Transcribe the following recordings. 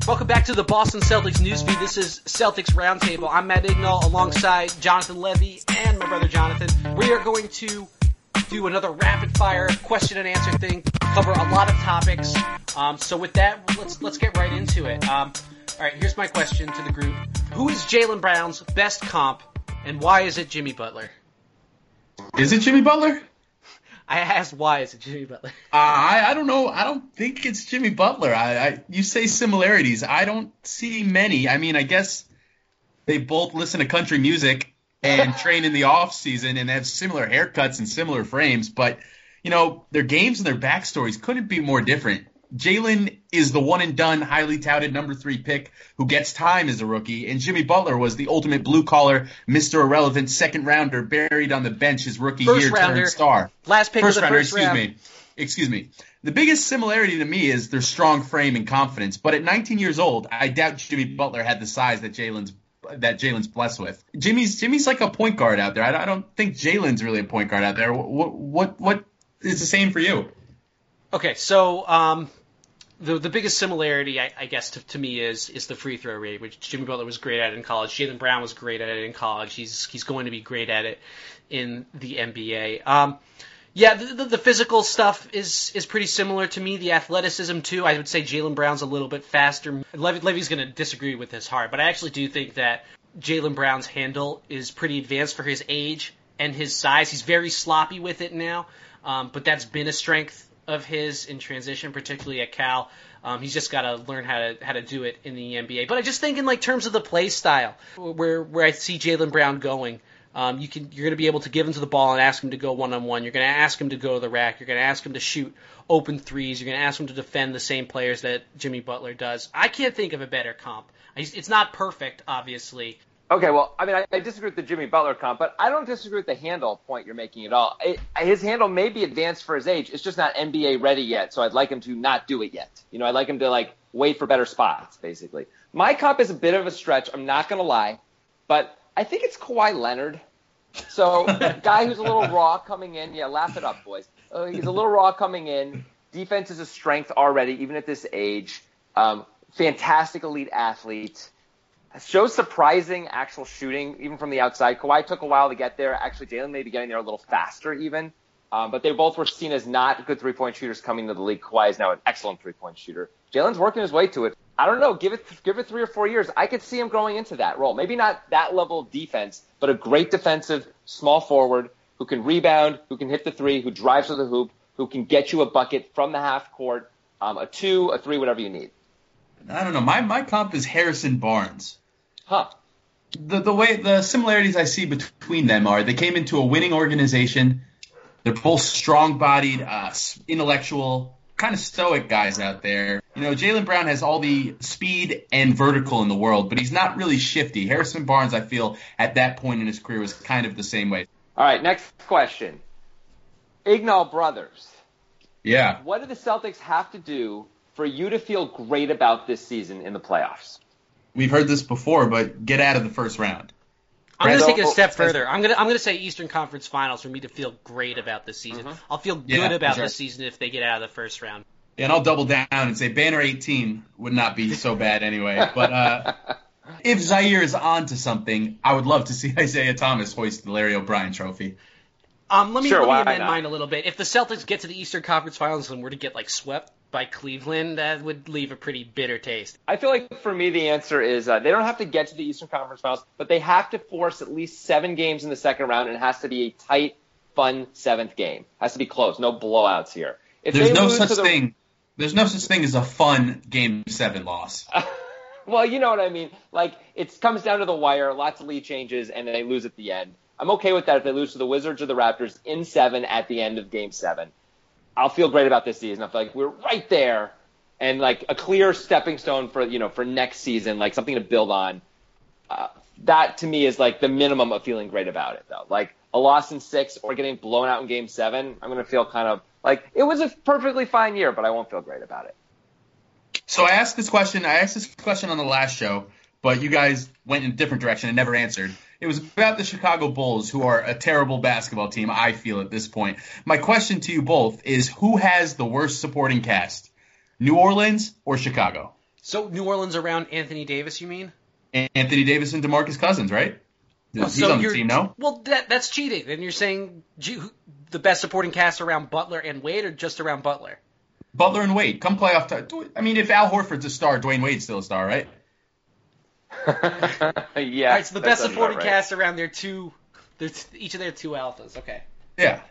Welcome back to the Boston Celtics newsfeed. This is Celtics Roundtable. I'm Matt Ignall alongside Jonathan Levy and my brother Jonathan. We are going to do another rapid-fire question and answer thing, cover a lot of topics. So with that, let's get right into it. All right, here's my question to the group. Who is Jaylen Brown's best comp, and why is it Jimmy Butler? Is it Jimmy Butler? I asked why is it Jimmy Butler? I don't know. I don't think it's Jimmy Butler. You say similarities. I don't see many. I mean, I guess they both listen to country music and train in the off season and have similar haircuts and similar frames. But, you know, their games and their backstories couldn't be more different. Jaylen is the one and done, highly touted number 3 pick who gets time as a rookie, and Jimmy Butler was the ultimate blue collar, Mr. Irrelevant second rounder buried on the bench his rookie year turned star. Last pick of the first round. Excuse me. The biggest similarity to me is their strong frame and confidence. But at 19 years old, I doubt Jimmy Butler had the size that Jaylen's blessed with. Jimmy's like a point guard out there. I don't think Jaylen's really a point guard out there. What is the same for you? Okay, so the biggest similarity, I guess, to me is the free throw rate, which Jimmy Butler was great at in college. Jaylen Brown was great at it in college. He's going to be great at it in the NBA. Yeah, the physical stuff is pretty similar to me. The athleticism, too. I would say Jaylen Brown's a little bit faster. Levy's going to disagree with this hard, but I actually do think that Jaylen Brown's handle is pretty advanced for his age and his size. He's very sloppy with it now, but that's been a strength of his in transition, particularly at Cal. He's just got to learn how to do it in the NBA. But I just think in like terms of the play style, where I see Jaylen Brown going, you're going to be able to give him to the ball and ask him to go one-on-one. You're going to ask him to go to the rack. You're going to ask him to shoot open threes. You're going to ask him to defend the same players that Jimmy Butler does. I can't think of a better comp. It's not perfect, obviously. Okay, well, I mean, I disagree with the Jimmy Butler comp, but I don't disagree with the handle point you're making at all. His handle may be advanced for his age. It's just not NBA ready yet, so I'd like him to not do it yet. You know, I'd like him to, like, wait for better spots, basically. My comp is a bit of a stretch, I'm not going to lie, but I think it's Kawhi Leonard. So, guy who's a little raw coming in. Yeah, laugh it up, boys. He's a little raw coming in. Defense is a strength already, even at this age. Fantastic elite athlete. Shows surprising actual shooting, even from the outside. Kawhi took a while to get there. Actually, Jaylen may be getting there a little faster even. But they both were seen as not good three-point shooters coming into the league. Kawhi is now an excellent three-point shooter. Jaylen's working his way to it. I don't know. Give it 3 or 4 years. I could see him growing into that role. Maybe not that level of defense, but a great defensive small forward who can rebound, who can hit the three, who drives to the hoop, who can get you a bucket from the half court, a 2, a 3, whatever you need. I don't know. My comp is Harrison Barnes. Huh. The similarities I see between them are they came into a winning organization. They're both strong-bodied, intellectual, kind of stoic guys out there. You know, Jaylen Brown has all the speed and vertical in the world, but he's not really shifty. Harrison Barnes, I feel, at that point in his career was kind of the same way. All right, next question. Ignall brothers. Yeah. What do the Celtics have to do for you to feel great about this season in the playoffs? We've heard this before, but get out of the first round. I'm going to take it a step further. I'm going to say Eastern Conference Finals for me to feel great about this season. Mm-hmm. I'll feel good about this season if they get out of the first round. Yeah, and I'll double down and say Banner 18 would not be so bad anyway. But if Zaire is on to something, I would love to see Isaiah Thomas hoist the Larry O'Brien trophy. Let me amend mine a little bit. If the Celtics get to the Eastern Conference Finals and were to get like swept by Cleveland, that would leave a pretty bitter taste. I feel like for me the answer is they don't have to get to the Eastern Conference Finals, but they have to force at least 7 games in the second round, and it has to be a tight, fun 7th game. It has to be close, no blowouts here. There's no such thing as a fun Game 7 loss. Well, you know what I mean. Like, it comes down to the wire, lots of lead changes, and they lose at the end. I'm okay with that if they lose to the Wizards or the Raptors in 7 at the end of Game 7. I'll feel great about this season. I feel like we're right there and like a clear stepping stone for next season, like something to build on. That to me is like the minimum of feeling great about it, though. Like a loss in 6 or getting blown out in Game 7, I'm going to feel kind of like it was a perfectly fine year, but I won't feel great about it. So I asked this question on the last show, but you guys went in a different direction and never answered. It was about the Chicago Bulls, who are a terrible basketball team, I feel, at this point. My question to you both is, who has the worst supporting cast, New Orleans or Chicago? So New Orleans around Anthony Davis, you mean? Anthony Davis and DeMarcus Cousins, right? He's so on the team, no? Well, that's cheating. Then you're saying the best supporting cast around Butler and Wade, or just around Butler? Butler and Wade. Come playoff time. I mean, if Al Horford's a star, Dwayne Wade's still a star, right? Yeah. All right, so the best supporting cast around each of their two alphas. Okay. Yeah.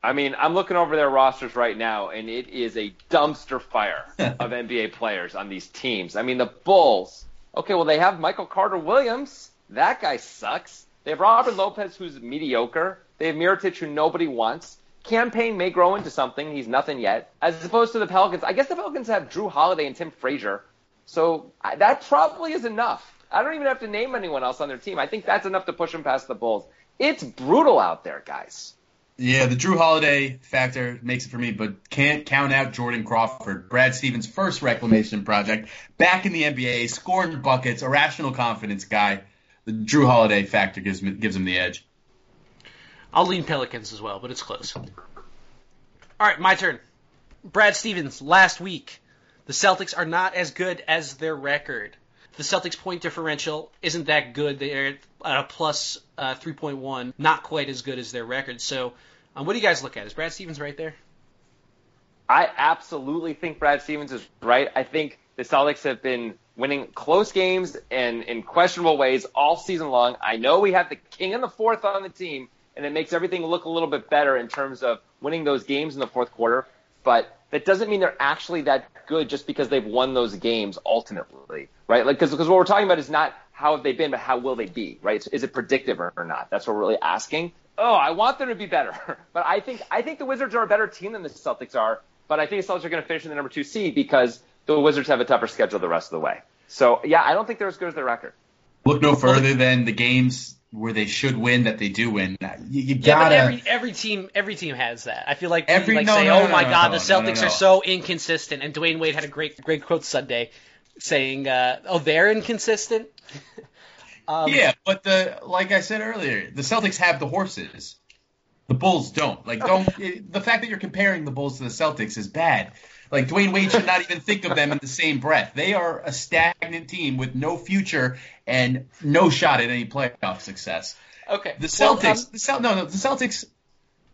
I mean, I'm looking over their rosters right now, and it is a dumpster fire of NBA players on these teams. I mean, the Bulls. Okay, well, they have Michael Carter-Williams. That guy sucks. They have Robert Lopez, who's mediocre. They have Mirotic, who nobody wants. Cam Payne may grow into something. He's nothing yet. As opposed to the Pelicans. I guess the Pelicans have Drew Holiday and Tim Frazier. So that probably is enough. I don't even have to name anyone else on their team. I think that's enough to push them past the Bulls. It's brutal out there, guys. Yeah, the Drew Holiday factor makes it for me, but can't count out Jordan Crawford, Brad Stevens' first reclamation project, back in the NBA, scoring buckets, irrational confidence guy. The Drew Holiday factor gives him the edge. I'll lean Pelicans as well, but it's close. All right, my turn. Brad Stevens, last week, the Celtics are not as good as their record. The Celtics' point differential isn't that good. They're at a plus 3.1, not quite as good as their record. So what do you guys look at? Is Brad Stevens right there? I absolutely think Brad Stevens is right. I think the Celtics have been winning close games and in questionable ways all season long. I know we have the king in the fourth on the team, and it makes everything look a little bit better in terms of winning those games in the fourth quarter. But that doesn't mean they're actually that good just because they've won those games ultimately, right? Like, because what we're talking about is not how have they been, but how will they be, right? So is it predictive or not? That's what we're really asking. Oh, I want them to be better. But I think the Wizards are a better team than the Celtics are. But I think the Celtics are going to finish in the number 2 seed because the Wizards have a tougher schedule the rest of the way. So, yeah, I don't think they're as good as their record. Look no further than the games where they should win that they do win. You gotta. Yeah, but every team has that. I feel like the Celtics are so inconsistent. And Dwayne Wade had a great quote Sunday saying, they're inconsistent. Yeah, but like I said earlier, the Celtics have the horses. The Bulls don't. The fact that you're comparing the Bulls to the Celtics is bad. Like, Dwayne Wade should not even think of them in the same breath. They are a stagnant team with no future and no shot at any playoff success. Okay. The Celtics, the Celtics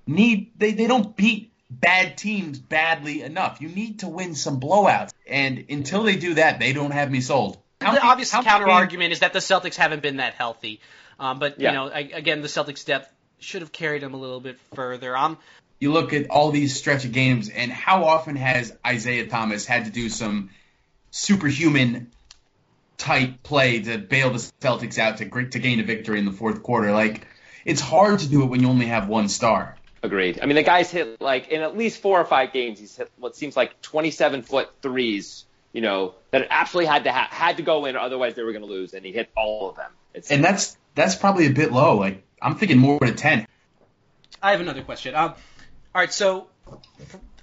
they don't beat bad teams badly enough. You need to win some blowouts. And until they do that, they don't have me sold. The obvious counter-argument is that the Celtics haven't been that healthy. But, again, the Celtics' depth should have carried them a little bit further. You look at all these stretch of games, and how often has Isaiah Thomas had to do some superhuman type play to bail the Celtics out to gain a victory in the fourth quarter? Like, it's hard to do it when you only have one star. Agreed. I mean, the guy's hit, in at least 4 or 5 games, he's hit what seems like 27-foot threes, that absolutely had to go in, otherwise they were going to lose, and he hit all of them. And that's probably a bit low. Like, I'm thinking more to 10. I have another question. All right, so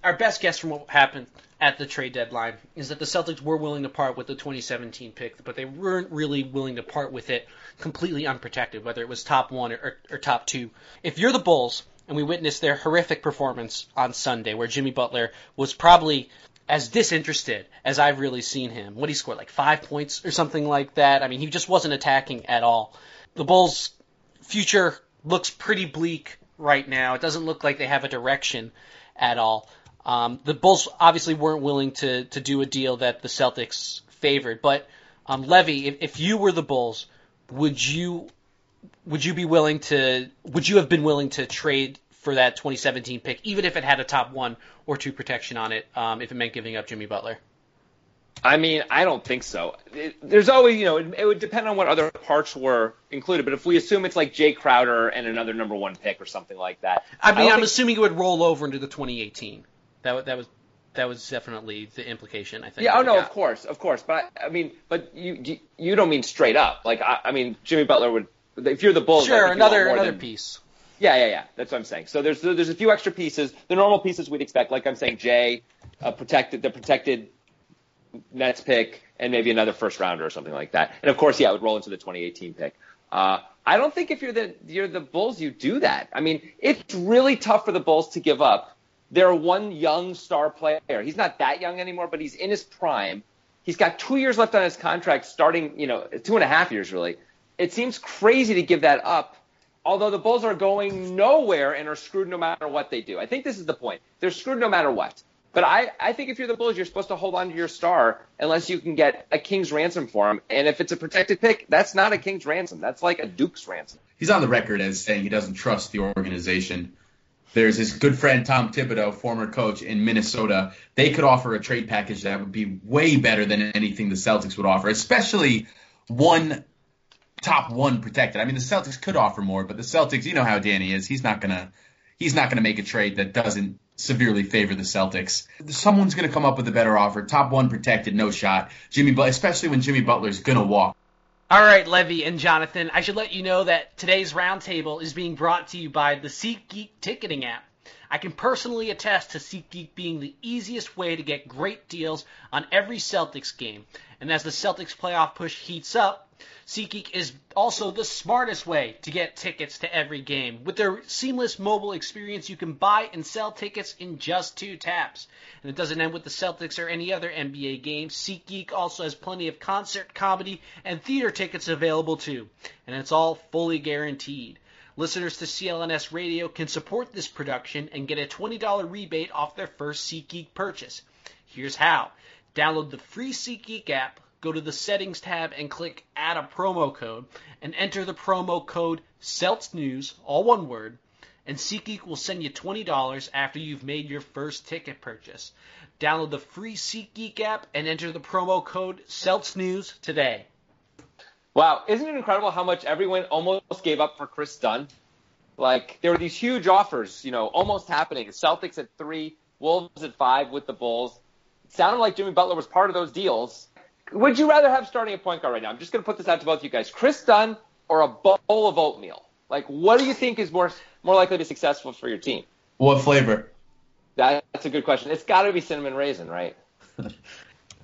our best guess from what happened at the trade deadline is that the Celtics were willing to part with the 2017 pick, but they weren't really willing to part with it completely unprotected, whether it was top 1 or top 2. If you're the Bulls, and we witnessed their horrific performance on Sunday, where Jimmy Butler was probably as disinterested as I've really seen him. What he scored, like 5 points or something like that? I mean, he just wasn't attacking at all. The Bulls' future looks pretty bleak right now. It doesn't look like they have a direction at all. The Bulls obviously weren't willing to do a deal that the Celtics favored. But Levy, if you were the Bulls, would you have been willing to trade for that 2017 pick, even if it had a top 1 or 2 protection on it, if it meant giving up Jimmy Butler? I mean, I don't think so. There's always, it would depend on what other parts were included. But if we assume it's like Jay Crowder and another number 1 pick or something like that. I'm assuming it would roll over into the 2018. That was definitely the implication, I think. Yeah. Oh no, of course. But but you don't mean straight up. Like I mean, Jimmy Butler would. If you're the Bulls, sure, another piece. Yeah. That's what I'm saying. So there's a few extra pieces. The normal pieces we'd expect, like I'm saying, Jay, the protected Nets pick, and maybe another first rounder or something like that. And of course, it would roll into the 2018 pick. I don't think if you're the Bulls, you do that. I mean, it's really tough for the Bulls to give up. They're one young star player. He's not that young anymore, but he's in his prime. He's got 2 years left on his contract, starting 2.5 years really. It seems crazy to give that up. Although the Bulls are going nowhere and are screwed no matter what they do. I think this is the point. They're screwed no matter what. But I think if you're the Bulls, you're supposed to hold on to your star unless you can get a king's ransom for him. And if it's a protected pick, that's not a king's ransom. That's like a duke's ransom. He's on the record as saying he doesn't trust the organization. There's his good friend Tom Thibodeau, former coach in Minnesota. They could offer a trade package that would be way better than anything the Celtics would offer, especially top one protected. I mean, the Celtics could offer more, but the Celtics, you know how Danny is. He's not gonna make a trade that doesn't severely favor the Celtics. Someone's gonna come up with a better offer. Top one protected, no shot. Especially when Jimmy Butler's gonna walk. All right, Levy and Jonathan, I should let you know that today's roundtable is being brought to you by the SeatGeek ticketing app. I can personally attest to SeatGeek being the easiest way to get great deals on every Celtics game. And as the Celtics playoff push heats up, SeatGeek is also the smartest way to get tickets to every game. With their seamless mobile experience, you can buy and sell tickets in just 2 taps. And it doesn't end with the Celtics or any other NBA game. SeatGeek also has plenty of concert, comedy, and theater tickets available too. And it's all fully guaranteed. Listeners to CLNS Radio can support this production and get a $20 rebate off their first SeatGeek purchase. Here's how. Download the free SeatGeek app, go to the Settings tab and click Add a Promo Code, and enter the promo code CELTSNEWS, all one word, and SeatGeek will send you $20 after you've made your first ticket purchase. Download the free SeatGeek app and enter the promo code CELTSNEWS today. Wow, isn't it incredible how much everyone almost gave up for Chris Dunn? Like, there were these huge offers, almost happening. Celtics at 3, Wolves at 5 with the Bulls. It sounded like Jimmy Butler was part of those deals. Would you rather have starting a point guard right now? I'm just going to put this out to both of you guys. Chris Dunn or a bowl of oatmeal? Like, what do you think is more likely to be successful for your team? What flavor? That's a good question. It's got to be cinnamon raisin, right?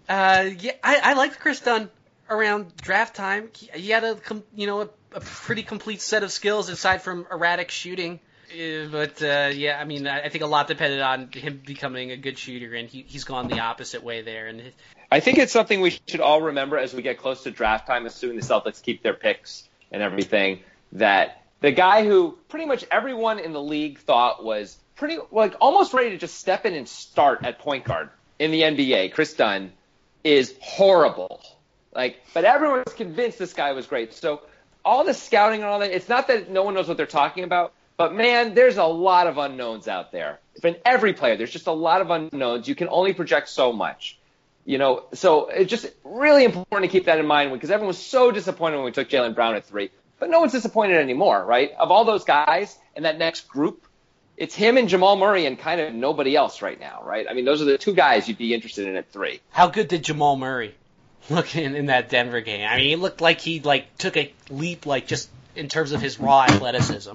Yeah, I liked Chris Dunn around draft time. He had a pretty complete set of skills aside from erratic shooting. I think a lot depended on him becoming a good shooter, and he's gone the opposite way there. And I think it's something we should all remember as we get close to draft time, assuming the Celtics keep their picks and everything, that the guy who pretty much everyone in the league thought was almost ready to just step in and start at point guard in the NBA, Chris Dunn, is horrible. But everyone was convinced this guy was great. So all the scouting and all that, it's not that no one knows what they're talking about, but man, there's a lot of unknowns out there. In every player, there's just a lot of unknowns. You can only project so much. So it's just really important to keep that in mind because everyone was so disappointed when we took Jaylen Brown at 3. But no one's disappointed anymore, right? Of all those guys in that next group, it's him and Jamal Murray and kind of nobody else right now, right? I mean, those are the 2 guys you'd be interested in at 3. How good did Jamal Murray look in that Denver game? I mean, he looked like he took a leap, just in terms of his raw athleticism,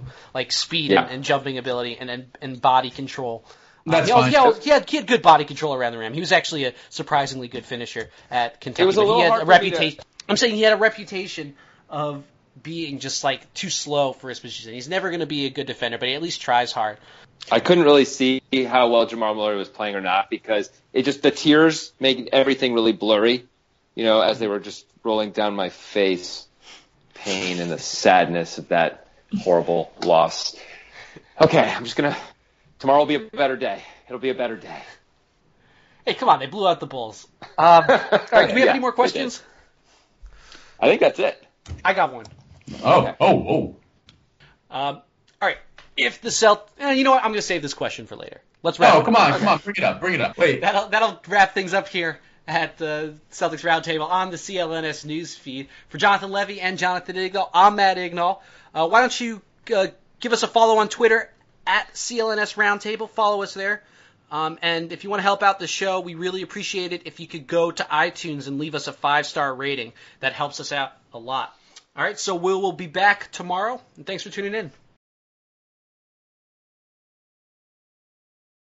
speed and jumping ability and body control. That's fine. He had good body control around the rim. He was actually a surprisingly good finisher at Kentucky. It was a little he had hard a reputation. I'm saying he had a reputation of being just too slow for his position. He's never going to be a good defender, but he at least tries hard. I couldn't really see how well Jamal Murray was playing or not because the tears made everything really blurry, as they were just rolling down my face. Pain and the sadness of that horrible loss. Okay, tomorrow will be a better day. It'll be a better day. Hey, come on, they blew out the Bulls. All right, do we have any more questions? I think that's it. I got one. Oh. All right, if the you know what? I'm going to save this question for later. Let's wrap. Come on, bring it up. Wait, that'll wrap things up here at the Celtics Roundtable on the CLNS news feed. For Jonathan Levy and Jonathan Ignall, I'm Matt Ignall. Why don't you give us a follow on Twitter at CLNS Roundtable. Follow us there. And if you want to help out the show, we really appreciate it if you could go to iTunes and leave us a 5-star rating. That helps us out a lot. All right, so we'll be back tomorrow, and thanks for tuning in.